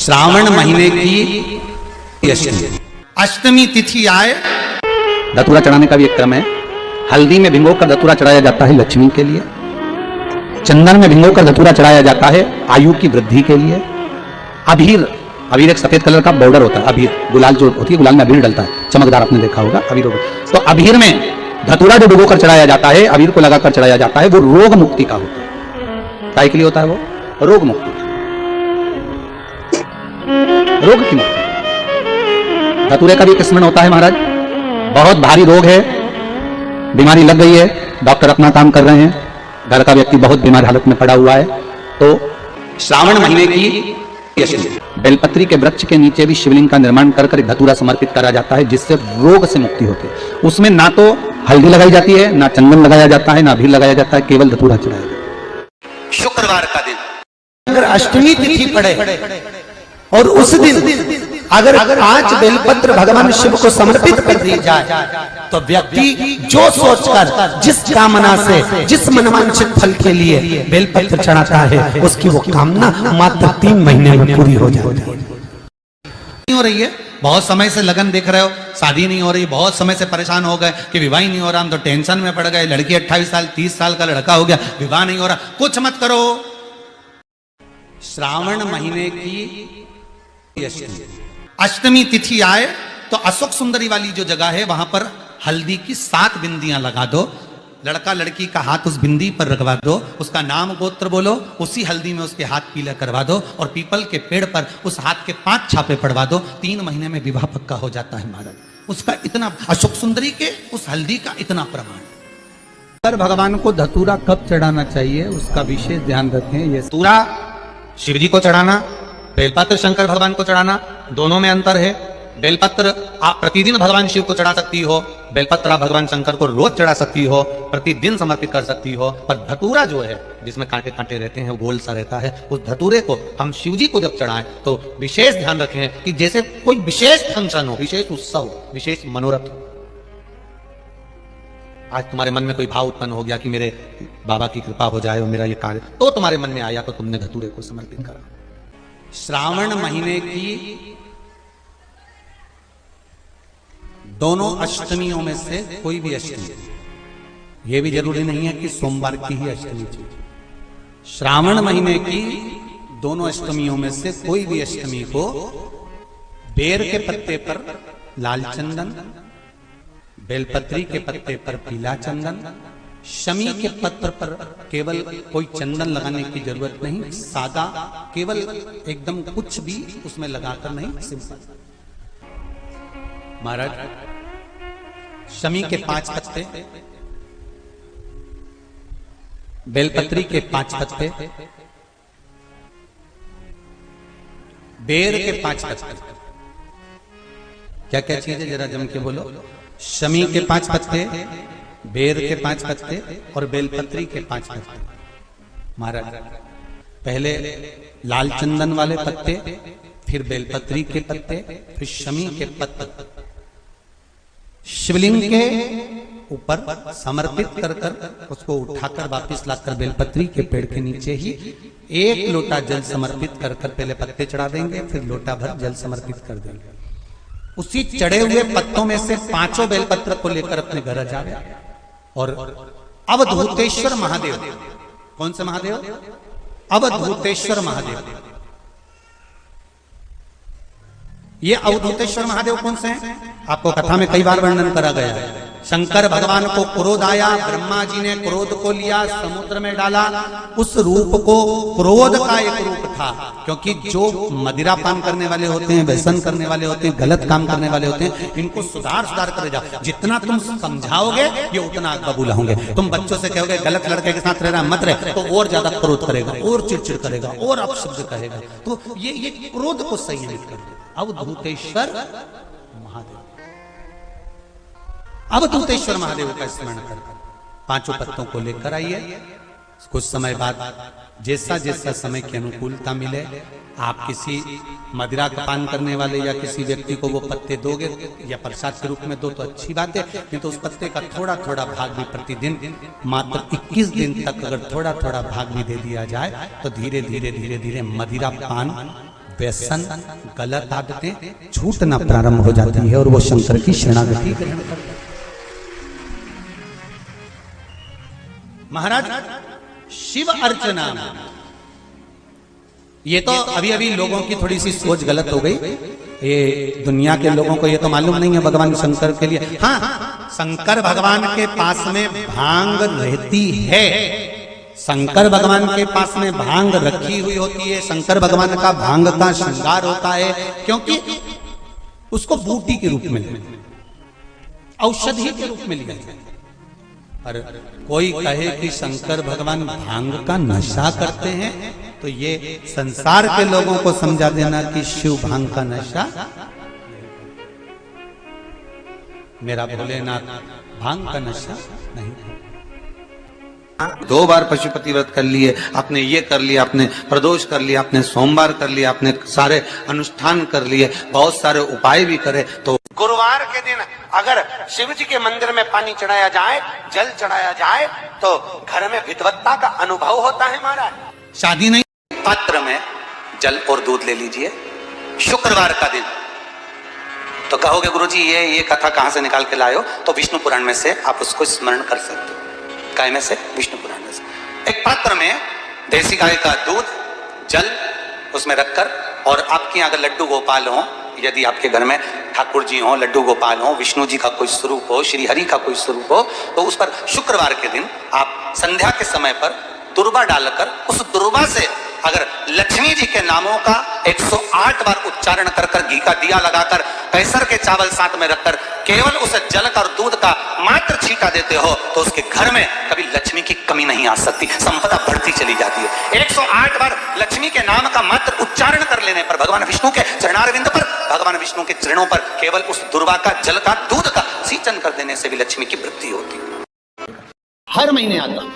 श्रावण महीने की अष्टमी तिथि आए, धतूरा चढ़ाने का भी एक क्रम है। हल्दी में भिगोकर धतूरा चढ़ाया जाता है लक्ष्मी के लिए। चंदन में भिगोकर धतूरा चढ़ाया जाता है आयु की वृद्धि के लिए। अबीर, अबीर एक सफेद कलर का बॉर्डर होता है। अबीर गुलाल जो होती है, गुलाल में अबीर डलता है, चमकदार, आपने देखा होगा अबीर। तो अबीर में धतूरा जो भिगोकर चढ़ाया जाता है, अबीर को लगाकर चढ़ाया जाता है, वो रोग मुक्ति का होता है। काय के लिए होता है वो? रोग मुक्ति, रोग की मुक्ति। धतूरे का भी एक स्मरण होता है महाराज। बहुत भारी रोग है, बीमारी लग गई है, डॉक्टर अपना काम कर रहे हैं, घर का व्यक्ति बहुत बीमार हालत में पड़ा हुआ है, तो श्रावण महीने की बेलपत्री के वृक्ष के नीचे भी शिवलिंग का निर्माण कर एक धतूरा समर्पित करा जाता है, जिससे रोग से मुक्ति होती है। उसमें ना तो हल्दी लगाई जाती है, ना चंदन लगाया जाता है, ना अबीर लगाया जाता है, केवल धतूरा चढ़ाया जाता है। शुक्रवार का दिन अगर अष्टमी तिथि पड़े और उस दिन अगर 5 बेलपत्र भगवान शिव को समर्पित कर दी जाए, तो व्यक्ति जो सोचकर, जिस कामना से, जिस मनवांछित फल के लिए बेलपत्र चढ़ाता है, उसकी वो कामना मात्र 3 महीने में पूरी हो जाती है। नहीं हो रही है, बहुत समय से लगन देख रहे हो, शादी नहीं हो रही, बहुत समय से परेशान हो गए कि विवाह नहीं हो रहा, हम तो टेंशन में पड़ गए। लड़की 28 साल 30 साल का लड़का हो गया, विवाह नहीं हो रहा, कुछ मत करो। श्रावण महीने की अष्टमी तिथि आए तो अशोक सुंदरी वाली जो जगह है, वहां पर हल्दी की 7 बिंदियां लगा दो। लड़का लड़की का हाथ उस बिंदी पर रखवा दो, उसका नाम गोत्र बोलो, उसी हल्दी में उसके हाथ पीला करवा दो, और पीपल के पेड़ पर उस हाथ के 5 छापे पड़वा दो। 3 महीने में विवाह पक्का हो जाता है महाराज। उसका इतना, अशोक सुंदरी के उस हल्दी का इतना प्रमाण। भगवान को धतूरा कब चढ़ाना चाहिए, उसका विशेष ध्यान रखें। ये धतूरा शिव जी को चढ़ाना, बेलपत्र शंकर भगवान को चढ़ाना, दोनों में अंतर है। बेलपत्र आप प्रतिदिन भगवान शिव को चढ़ा सकती हो, बेलपत्र आप भगवान शंकर को रोज चढ़ा सकती हो, प्रतिदिन समर्पित कर सकती हो। पर धतूरा जो है, जिसमें कांटे कांटे रहते हैं, गोल सा रहता है, उस धतूरे को हम शिव जी को जब चढ़ाएं तो विशेष ध्यान रखें कि जैसे कोई विशेष फंक्शन हो, विशेष उत्सव, विशेष मनोरथ हो। आज तुम्हारे मन में कोई भाव उत्पन्न हो गया कि मेरे बाबा की कृपा हो जाए और मेरा ये कार्य, तो तुम्हारे मन में आया तो तुमने धतूरे को समर्पित करा। श्रावण महीने की दोनों अष्टमियों में से कोई भी अष्टमी, यह भी जरूरी नहीं है कि सोमवार की ही अष्टमी थी। श्रावण महीने की दोनों अष्टमियों में से कोई भी अष्टमी को बेर के पत्ते पर लाल चंदन, बेलपत्री के पत्ते पर पीला चंदन, शमी के पत्र पर केवल कोई चंदन लगाने की जरूरत नहीं, सादा, केवल एकदम कुछ भी उसमें लगाकर नहीं, सिंपल। महाराज, शमी के 5 पत्ते, बेलपत्री के 5 पत्ते, बेर के 5 पत्ते, क्या क्या चीज है जरा जम के बोलो। शमी के 5 पत्ते, बेर के 5 पत्ते और बेलपत्री के 5 पत्ते। महाराज, पहले लाल चंदन वाले पत्ते, फिर बेलपत्री के पत्ते, फिर शमी के पत्ते शिवलिंग के ऊपर समर्पित कर कर उसको उठाकर वापस लाकर बेलपत्री के पेड़ के नीचे ही 1 लोटा जल समर्पित कर कर पहले पत्ते चढ़ा देंगे, फिर लोटा भर जल समर्पित कर देंगे। उसी चढ़े हुए पत्तों में से 5 बेलपत्र को लेकर अपने घर जाए और अवधूतेश्वर महादेव, कौन से महादेव? अवधूतेश्वर महादेव। ये अवधूतेश्वर महादेव कौन से हैं? आपको कथा में कई बार वर्णन करा गया है। शंकर भगवान को क्रोध आया, ब्रह्मा जी ने क्रोध को लिया, समुद्र में डाला। उस रूप को क्रोध का एक रूप था, क्योंकि जो मदिरा पान करने वाले होते हैं, व्यसन करने वाले होते हैं, गलत काम करने वाले होते हैं, इनको सुधार कर जाओ। जितना तुम समझाओगे ये उतना बबूला होंगे। तुम बच्चों से कहोगे गलत लड़के के साथ रहना मत रहे, तो और ज्यादा क्रोध करेगा, और चिड़चिड़ करेगा, और अपशब्द कहेगा। तो ये क्रोध को संयमित कर दे। अवधूतेश्वर महादेव, अवधूतेश्वर महादेव का स्मरण कर 5 पत्तों को लेकर आइए। कुछ समय बाद जैसा जैसा समय की अनुकूलता मिले, आप किसी मदिरा का पान करने वाले या किसी व्यक्ति को वो पत्ते दोगे या प्रसाद के रूप में दो तो अच्छी बात है, नहीं तो उस पत्ते का थोड़ा थोड़ा भाग भी प्रतिदिन मात्र 21 दिन तक अगर थोड़ा थोड़ा भाग भी दे दिया जाए तो धीरे धीरे धीरे धीरे मदिरा पान व्यसन, गलत आदतें छूटना प्रारंभ हो जाती है और वो शंकर की शरणागति ग्रहण करता है। महाराज शिव अर्चना, ये तो अभी अभी लोगों की थोड़ी सी सोच गलत हो गई। ये दुनिया के लोगों को ये तो मालूम नहीं है भगवान शंकर के लिए। हाँ, शंकर भगवान के पास में भांग रहती है, शंकर भगवान के पास में भांग रखी हुई होती है। शंकर भगवान का भांग का श्रृंगार होता है, क्योंकि उसको बूटी के रूप में, औषधि के रूप में लिया जाता है। पर कोई कहे कि शंकर भगवान भांग का नशा करते हैं, तो ये संसार के लोगों को समझा देना कि शिव भांग का नशा, मेरा भोलेनाथ भांग का नशा नहीं। 2 बार पशुपति व्रत कर लिए, आपने ये कर लिया, आपने प्रदोष कर लिया, आपने सोमवार कर लिया, आपने सारे अनुष्ठान कर लिए, बहुत सारे उपाय भी करे, तो गुरुवार के दिन अगर शिव जी के मंदिर में पानी चढ़ाया जाए, जल चढ़ाया जाए, तो घर में विद्वत्ता का अनुभव होता है महाराज। शादी नहीं, पात्र में जल और दूध ले लीजिए शुक्रवार का दिन। तो कहोगे गुरुजी ये कथा कहां से निकाल के लाए हो? तो विष्णु पुराण में से आप उसको स्मरण कर सकते हो। काय में से? विष्णु पुराण में से। एक पात्र में देसी गाय का दूध, जल उसमें रखकर, और आपके यहाँ अगर लड्डू गोपाल हो, यदि आपके घर में ठाकुर जी हो, लड्डू गोपाल हो, विष्णु जी का कोई स्वरूप हो, श्री हरि का कोई स्वरूप हो, तो उस पर शुक्रवार के दिन आप संध्या के समय पर दुर्वा डालकर, उस दुर्वा से अगर लक्ष्मी जी के नामों का 108 बार उच्चारण कर कर, घी का दिया लगाकर, कैसर के चावल साथ में रखकर, केवल उस जल का और दूध का मात्र छींटा देते हो, तो उसके घर में कभी लक्ष्मी की कमी नहीं आ सकती, संपदा बढ़ती चली जाती है। 108 बार लक्ष्मी के नाम का मात्र उच्चारण कर लेने पर, भगवान विष्णु के चरणारविंद पर, भगवान विष्णु के चरणों पर केवल उस दुर्वा का, जल का, दूध का सिंचन कर देने से भी लक्ष्मी की वृद्धि होती है। हर महीने आता।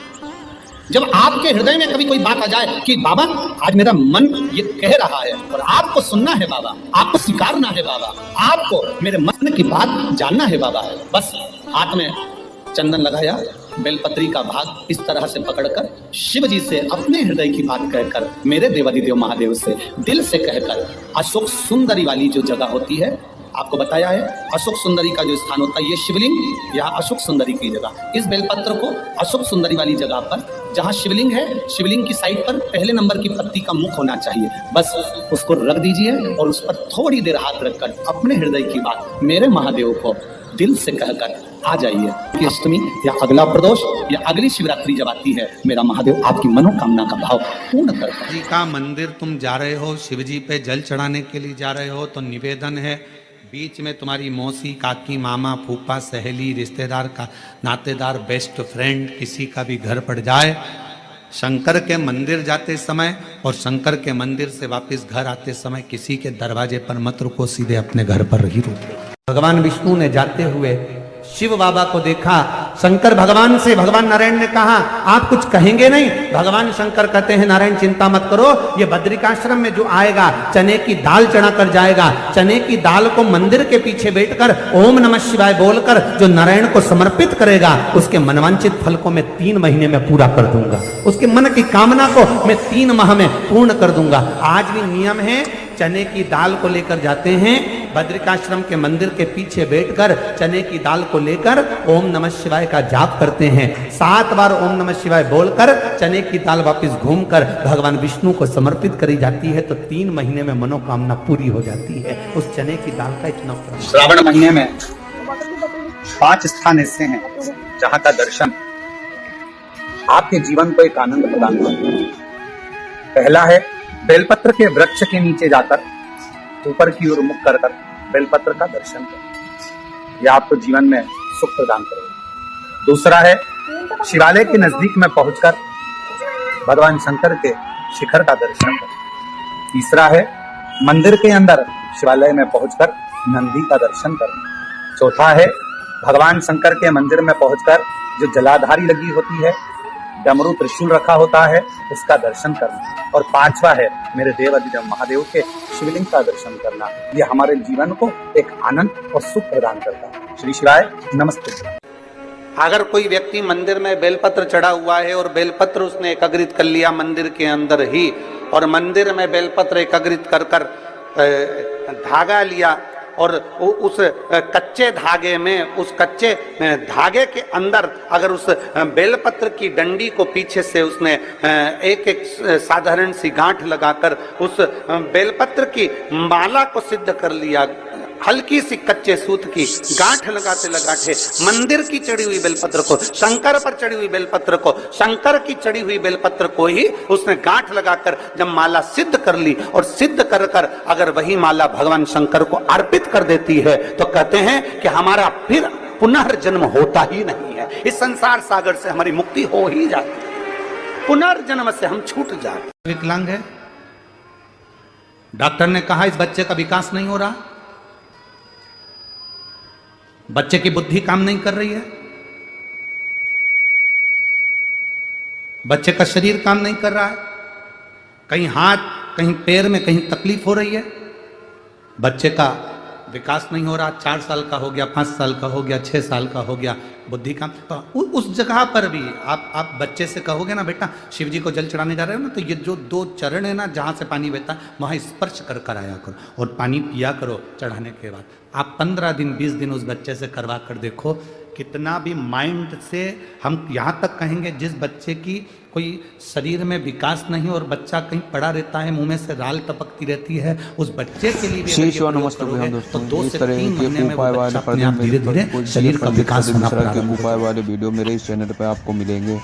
जब आपके हृदय में कभी कोई बात आ जाए कि बाबा आज मेरा मन ये कह रहा है और आपको सुनना है बाबा, आपको स्वीकारना है बाबा, आपको मेरे मन की बात जानना है बाबा, बस हाथ में चंदन लगाया, बेलपत्री का भाग इस तरह से पकड़कर शिव जी से अपने हृदय की बात कहकर, मेरे देवादिदेव महादेव से दिल से कहकर, अशोक सुंदरी वाली जो जगह होती है, आपको बताया है अशोक सुंदरी का जो स्थान होता है, ये शिवलिंग, यहाँ अशोक सुंदरी की जगह, इस बेलपत्र को अशोक सुंदरी वाली जगह पर, जहाँ शिवलिंग है, शिवलिंग की साइड पर पहले नंबर की पत्ती का मुख होना चाहिए, बस उसको रख दीजिए और उस पर थोड़ी देर हाथ रखकर अपने हृदय की बात मेरे महादेव को दिल से कहकर आ जाइए कि अष्टमी या अगला प्रदोष या अगली शिवरात्रि जब आती है, मेरा महादेव आपकी मनोकामना का भाव पूर्ण करता है। जी का मंदिर तुम जा रहे हो, शिव जी पे जल चढ़ाने के लिए जा रहे हो, तो निवेदन है, बीच में तुम्हारी मौसी, काकी, मामा, फूफा, सहेली, रिश्तेदार का, नातेदार, बेस्ट फ्रेंड किसी का भी घर पड़ जाए, शंकर के मंदिर जाते समय और शंकर के मंदिर से वापस घर आते समय किसी के दरवाजे पर मत रुको, सीधे अपने घर पर ही रुको। भगवान विष्णु ने जाते हुए शिव बाबा को देखा, शंकर भगवान से, भगवान नारायण ने कहा आप कुछ कहेंगे नहीं? भगवान शंकर कहते हैं नारायण चिंता मत करो, ये बद्रिकाश्रम में जो आएगा चने की दाल चढ़ा कर जाएगा, चने की दाल को मंदिर के पीछे बैठकर ओम नमः शिवाय बोलकर जो नारायण को समर्पित करेगा, उसके मनवांचित फल को मैं 3 महीने में पूरा कर दूंगा, उसके मन की कामना को मैं 3 माह में पूर्ण कर दूंगा। आज भी नियम है, चने की दाल को लेकर जाते हैं, बद्रिकाश्रम के मंदिर के पीछे बैठकर चने की दाल को लेकर ओम नमः शिवाय का जाप करते हैं, 7 बार ओम नमः शिवाय बोलकर चने की दाल वापस घूमकर भगवान विष्णु को समर्पित करी जाती है, तो 3 महीने में मनोकामना पूरी हो जाती है। उस चने की दाल का इतना श्रावण महीने में 5 स्थान ऐसे हैं जहां का दर्शन आपके जीवन को एक आनंद प्रदान करता है। पहला है बेलपत्र के वृक्ष के नीचे जाकर ऊपर की ओर मुख कर बेलपत्र का दर्शन करें, यह आपको जीवन में सुख प्रदान करेगा। दूसरा है शिवालय के नजदीक में पहुंचकर भगवान शंकर के शिखर का दर्शन करें। तीसरा है मंदिर के अंदर शिवालय में पहुंचकर नंदी का दर्शन करें। चौथा है भगवान शंकर के मंदिर में पहुंचकर जो जलाधारी लगी होती है, डमरू त्रिशूल रखा होता है, उसका दर्शन करना। और 5वां है मेरे देवादिदेव महादेव के शिवलिंग का दर्शन करना। यह हमारे जीवन को एक आनंद और सुख प्रदान करता है। श्री शिवाय नमस्ते। अगर कोई व्यक्ति मंदिर में बेलपत्र चढ़ा हुआ है और बेलपत्र उसने एकत्रित कर लिया मंदिर के अंदर ही, और मंदिर में बेलपत्र एकत्रित कर कर धागा लिया और उस कच्चे धागे में, उस कच्चे धागे के अंदर अगर उस बेलपत्र की डंडी को पीछे से उसने एक एक साधारण सी गांठ लगाकर उस बेलपत्र की माला को सिद्ध कर लिया, हल्की सी कच्चे सूत की गांठ लगाते लगाते मंदिर की चढ़ी हुई बेलपत्र को, शंकर पर चढ़ी हुई बेलपत्र को, शंकर की चढ़ी हुई बेलपत्र को ही उसने गांठ लगाकर जब माला सिद्ध कर ली और सिद्ध कर कर अगर वही माला भगवान शंकर को अर्पित कर देती है तो कहते हैं कि हमारा फिर पुनर्जन्म होता ही नहीं है, इस संसार सागर से हमारी मुक्ति हो ही जाती है, पुनर्जन्म से हम छूट जाते। विकलांग है, डॉक्टर ने कहा इस बच्चे का विकास नहीं हो रहा, बच्चे की बुद्धि काम नहीं कर रही है, बच्चे का शरीर काम नहीं कर रहा है, कहीं हाथ कहीं पैर में कहीं तकलीफ हो रही है, बच्चे का विकास नहीं हो रहा, 4 साल का हो गया, 5 साल का हो गया, 6 साल का हो गया, बुद्धि काम। तो उस जगह पर भी आप बच्चे से कहोगे ना बेटा शिव जी को जल चढ़ाने जा रहे हो ना, तो ये जो 2 चरण है ना जहाँ से पानी बहता है वहाँ स्पर्श कर कर आया करो और पानी पिया करो चढ़ाने के बाद। आप 15 दिन 20 दिन उस बच्चे से करवा कर देखो, कितना भी माइंड से हम यहाँ तक कहेंगे जिस बच्चे की कोई शरीर में विकास नहीं और बच्चा कहीं पड़ा रहता है, मुंह में से राल टपकती रहती है, उस बच्चे के लिए भी तो 2 से 3 महीने में वो बच्चा अपने आप धीरे धीरे शरीर का विकास होना प्रारंभ उपाय वाले वीडियो मेरे इस चैनल पे आपको मिलेंगे।